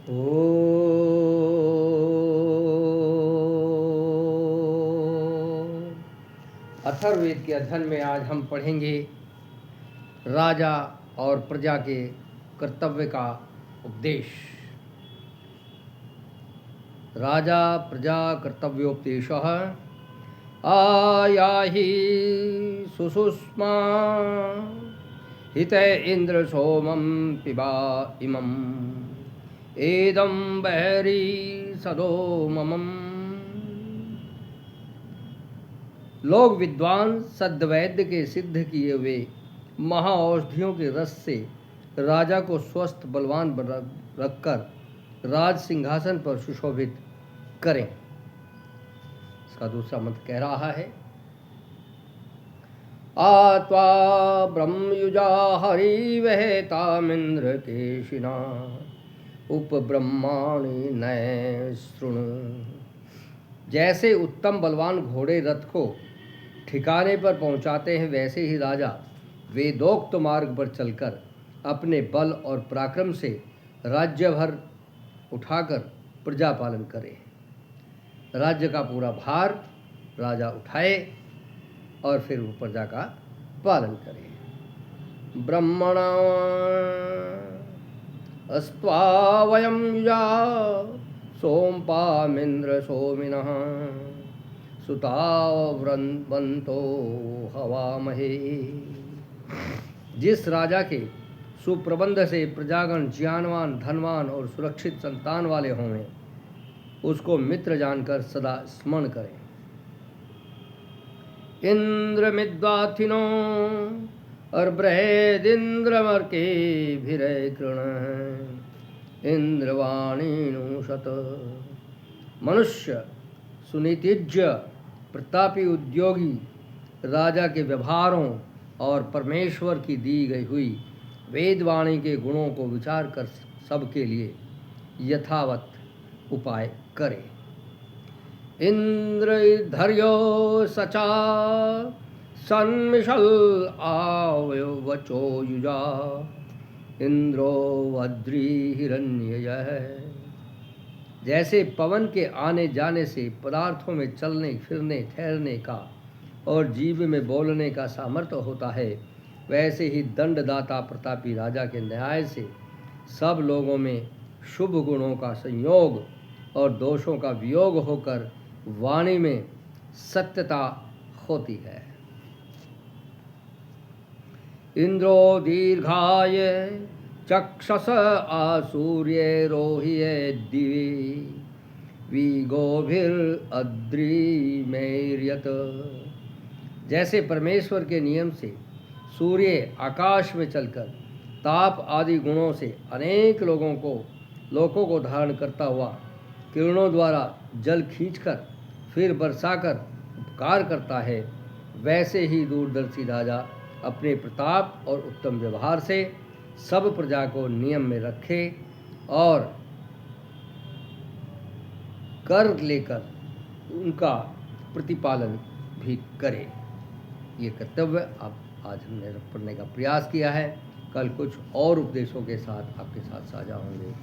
ओ अथर्ववेद के अध्ययन में आज हम पढ़ेंगे राजा और प्रजा के कर्तव्य का उपदेश। राजा प्रजा कर्तव्योपदेशः आयाहि सुषुष्मा हिते इंद्र सोमं पिबा इमम् एदं बहरी सदोममम्। लोग विद्वान सद्वैद्य के सिद्ध किए हुए महाऔषधियों के रस से राजा को स्वस्थ बलवान रखकर राज सिंहासन पर सुशोभित करें। इसका दूसरा मंत्र कह रहा है आत्वा ब्रह्मयुजा हरिवहतामिंद्र केशिना उपब्रह्माणि नय शृणु। जैसे उत्तम बलवान घोड़े रथ को ठिकाने पर पहुंचाते हैं, वैसे ही राजा वेदोक्त मार्ग पर चलकर अपने बल और पराक्रम से राज्यभर उठाकर प्रजा पालन करे। राज्य का पूरा भार राजा उठाए और फिर वो प्रजा का पालन करे। ब्रह्मणा अस्त्वा वयं युजा सोमपामिंद्र सोमिनः सुतावृन्वन्तो हवामहे। जिस राजा के सुप्रबंध से प्रजागण ज्ञानवान, धनवान और सुरक्षित संतान वाले होंगे, उसको मित्र जानकर सदा स्मरण करें। इंद्रमिद्वाथिनो और बृहदिंद्रमर्के भिरे कृण इंद्रवाणीनुशत। मनुष्य सुनीतिज्ञ प्रतापी उद्योगी राजा के व्यवहारों और परमेश्वर की दी गई हुई वेदवाणी के गुणों को विचार कर सबके लिए यथावत उपाय करे। इंद्र धर्यो सचा सन्मिषल आवयो वचो युजा इंद्रो वज्री हिरण्ययः। जैसे पवन के आने जाने से पदार्थों में चलने फिरने ठहरने का और जीव में बोलने का सामर्थ्य होता है, वैसे ही दंडदाता प्रतापी राजा के न्याय से सब लोगों में शुभ गुणों का संयोग और दोषों का वियोग होकर वाणी में सत्यता होती है। इंद्रो दीर्घाय चक्षस आसूर्य रोहिये दिवि विगोभिर्अद्रिमैर्यत। जैसे परमेश्वर के नियम से सूर्य आकाश में चलकर ताप आदि गुणों से अनेक लोगों को धारण करता हुआ किरणों द्वारा जल खींचकर फिर बरसाकर उपकार करता है, वैसे ही दूरदर्शी राजा अपने प्रताप और उत्तम व्यवहार से सब प्रजा को नियम में रखे और कर लेकर उनका प्रतिपालन भी करे। ये कर्तव्य आज हमने पढ़ने का प्रयास किया है। कल कुछ और उपदेशों के साथ आपके साथ साझा होंगे।